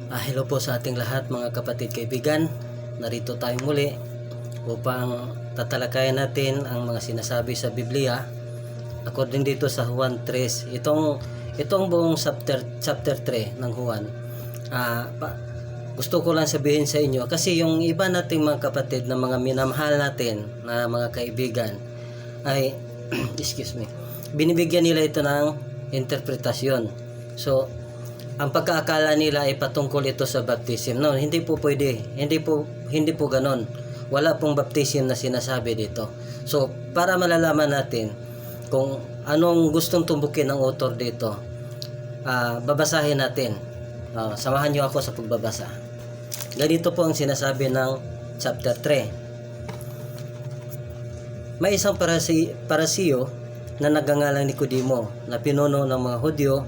Hello po sa ating lahat mga kapatid kaibigan. Narito tayo muli upang tatalakayan natin ang mga sinasabi sa Biblia according dito sa Juan 3. Itong buong chapter 3 ng Juan. Gusto ko lang sabihin sa inyo kasi yung iba nating mga kapatid na mga minamahal natin na mga kaibigan ay excuse me, binibigyan nila ito ng interpretasyon. So ang pagkaakala nila ay patungkol ito sa baptism. No, hindi po pwede. Hindi po ganoon. Wala pong baptism na sinasabi dito. So, para malalaman natin kung anong gustong tumbukin ng author dito, babasahin natin. Samahan niyo ako sa pagbabasa. Ganito po ang sinasabi ng chapter 3. May isang parasiyo na nagngangalang Nicodemo na pinuno ng mga Hudyo.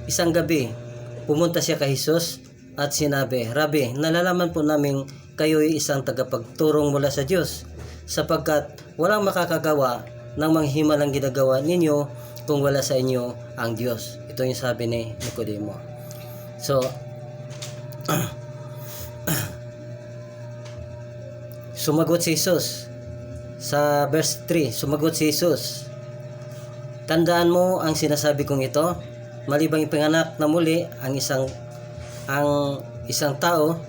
Isang gabi, pumunta siya kay Jesus at sinabi, "Rabi, nalalaman po namin kayo ay isang tagapagturong mula sa Diyos, sapagkat walang makakagawa ng mga himalang ginagawa ninyo kung wala sa inyo ang Diyos." Ito yung sabi ni Nicodemo. So, sumagot si Jesus sa verse 3. Sumagot si Jesus, "Tandaan mo ang sinasabi kong ito, malibang ipinganak na muli ang isang tao,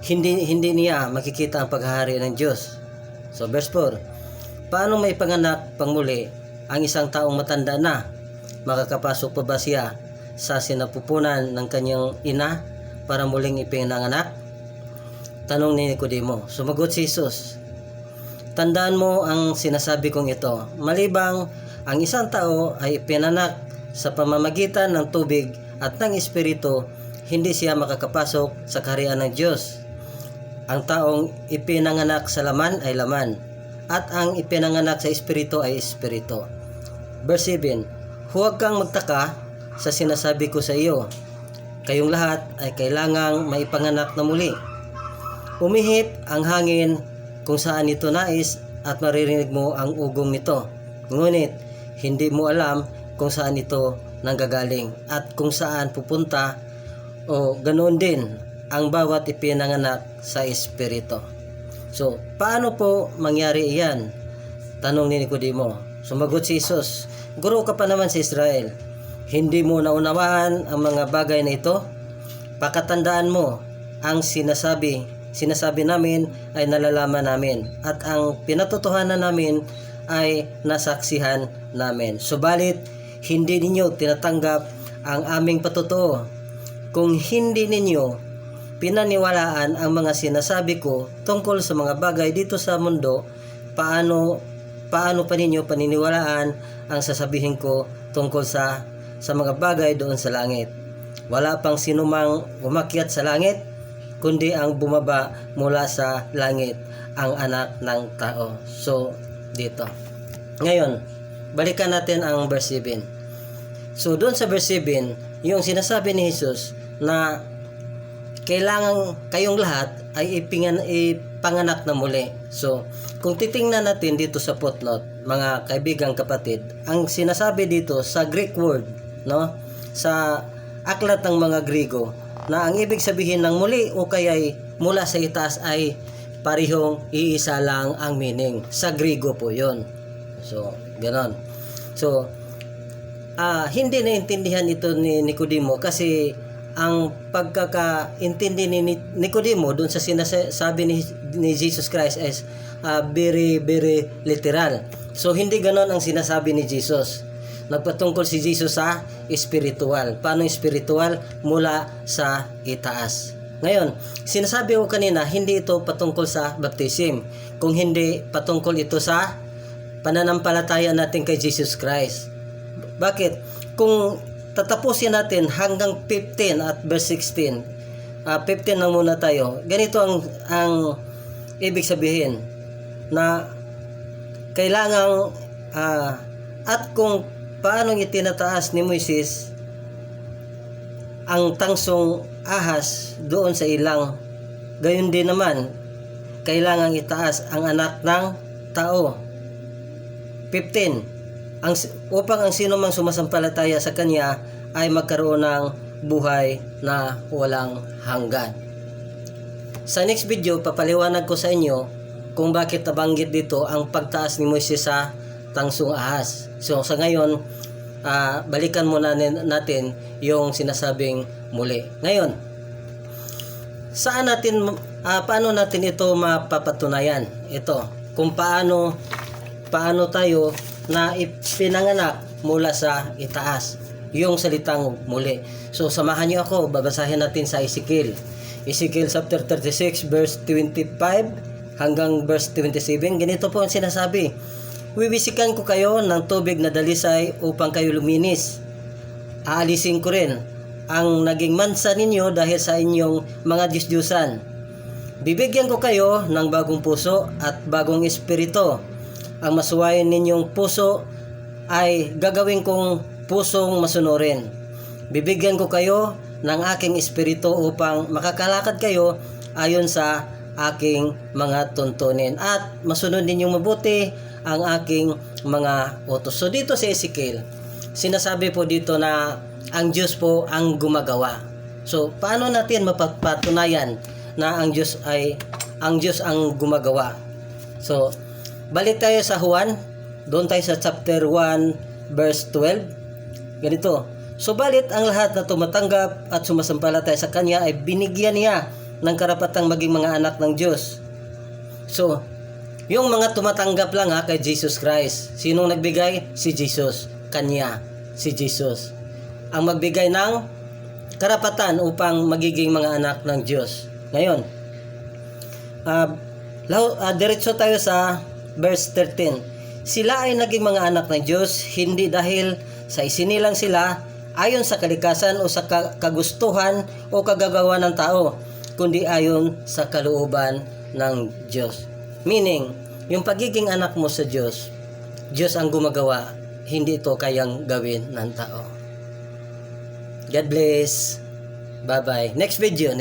hindi niya makikita ang paghahari ng Diyos." So verse 4, "Paano may panganak pang muli ang isang taong matanda na? Makakapasok pa ba siya sa sinapupunan ng kanyang ina para muling ipinanganak?" Tanong ni Nicodemo. Sumagot si Jesus, "Tandaan mo ang sinasabi kong ito, malibang ang isang tao ay ipinanak sa pamamagitan ng tubig at ng Espiritu, hindi siya makakapasok sa kaharian ng Diyos. Ang taong ipinanganak sa laman ay laman, at ang ipinanganak sa Espiritu ay Espiritu." Verse 7, "Huwag kang magtaka sa sinasabi ko sa iyo. Kayong lahat ay kailangang maipanganak na muli. Umihip ang hangin kung saan ito nais at maririnig mo ang ugong nito. Ngunit hindi mo alam kung saan ito nanggagaling at kung saan pupunta, o ganoon din ang bawat ipinanganak sa Espiritu." So, paano po mangyari iyan? Tanong ni Nicodemo. Sumagot si Jesus, "Guro ka pa naman sa Israel. Hindi mo naunawaan ang mga bagay na ito? Pakatandaan mo, ang sinasabi namin ay nalalaman namin, at ang pinatotohanan namin ay nasaksihan namin. Subalit, hindi ninyo tinatanggap ang aming patotoo. Kung hindi ninyo pinaniwalaan ang mga sinasabi ko tungkol sa mga bagay dito sa mundo, paano pa ninyo paniniwalaan ang sasabihin ko tungkol sa mga bagay doon sa langit? Wala pang sinumang umakyat sa langit, kundi ang bumaba mula sa langit, ang Anak ng Tao." So, dito. Ngayon, balikan natin ang verse 7. So, doon sa verse 7, yung sinasabi ni Jesus na kailangan kayong lahat ay ipanganak na muli. So, kung titingnan natin dito sa footnote, mga kaibigang kapatid, ang sinasabi dito sa Greek word, no? Sa aklat ng mga Griego, na ang ibig sabihin ng muli o kaya'y mula sa itaas ay parihong iisa lang ang meaning. Sa Griego po yon. So, ganon. So, hindi naintindihan ito ni Nicodemo kasi ang pagkakaintindi ni Nicodemo doon sa sinasabi ni Jesus Christ is very, very literal. So, hindi ganon ang sinasabi ni Jesus. Nagpatungkol si Jesus sa espiritual. Paano espiritual? Mula sa itaas. Ngayon, sinasabi ko kanina, hindi ito patungkol sa baptism. Kung hindi, patungkol ito sa pananampalataya natin kay Jesus Christ. Bakit? Kung tatapusin natin hanggang 15 at verse 16, 15 lang muna tayo. Ganito ang ibig sabihin na kailangang at kung paano itinataas ni Moises ang tangsong ahas doon sa ilang, gayon din naman kailangang itaas ang Anak ng Tao. 15, upang ang sino mang sumasampalataya sa Kanya ay magkaroon ng buhay na walang hanggan. Sa next video, papaliwanag ko sa inyo kung bakit nabanggit dito ang pagtaas ni Moises sa tangsong ahas. So sa ngayon, balikan muna natin yung sinasabing muli. Ngayon, paano natin ito mapapatunayan? Ito, kung paano tayo na ipinanganak mula sa itaas, yung salitang muli. So samahan niyo ako, babasahin natin sa Ezekiel chapter 36 verse 25 hanggang verse 27. Ganito po ang sinasabi: "Wiwisikan ko kayo ng tubig na dalisay upang kayo luminis. Aalisin ko rin ang naging mansa ninyo dahil sa inyong mga Diyos-Diyusan. Bibigyan ko kayo ng bagong puso at bagong espiritu. Ang masuwayin ninyong puso ay gagawin kong pusong masunurin. Bibigyan ko kayo ng aking espiritu upang makakalakad kayo ayon sa aking mga tuntunin at masunod ninyong mabuti ang aking mga utos." So dito sa Ezekiel, sinasabi po dito na ang Diyos po ang gumagawa. So paano natin mapapatunayan na ang Diyos ang gumagawa? So balik tayo sa Juan, doon tayo sa chapter 1 verse 12. Ganito: "Subalit ang lahat na tumatanggap at sumasampalataya sa Kanya ay binigyan niya ng karapatang maging mga anak ng Diyos." So, yung mga tumatanggap lang kay Jesus Christ. Sinong nagbigay? Si Jesus. Kanya, si Jesus ang magbigay ng karapatan upang magiging mga anak ng Diyos. Ngayon, diretso tayo sa verse 13. "Sila ay naging mga anak ng Diyos hindi dahil sa isinilang sila ayon sa kalikasan o sa kagustuhan o kagagawa ng tao, kundi ayon sa kalooban ng Diyos." Meaning, yung pagiging anak mo sa Diyos, Diyos ang gumagawa, hindi ito kayang gawin ng tao. God bless. Bye-bye. Next video.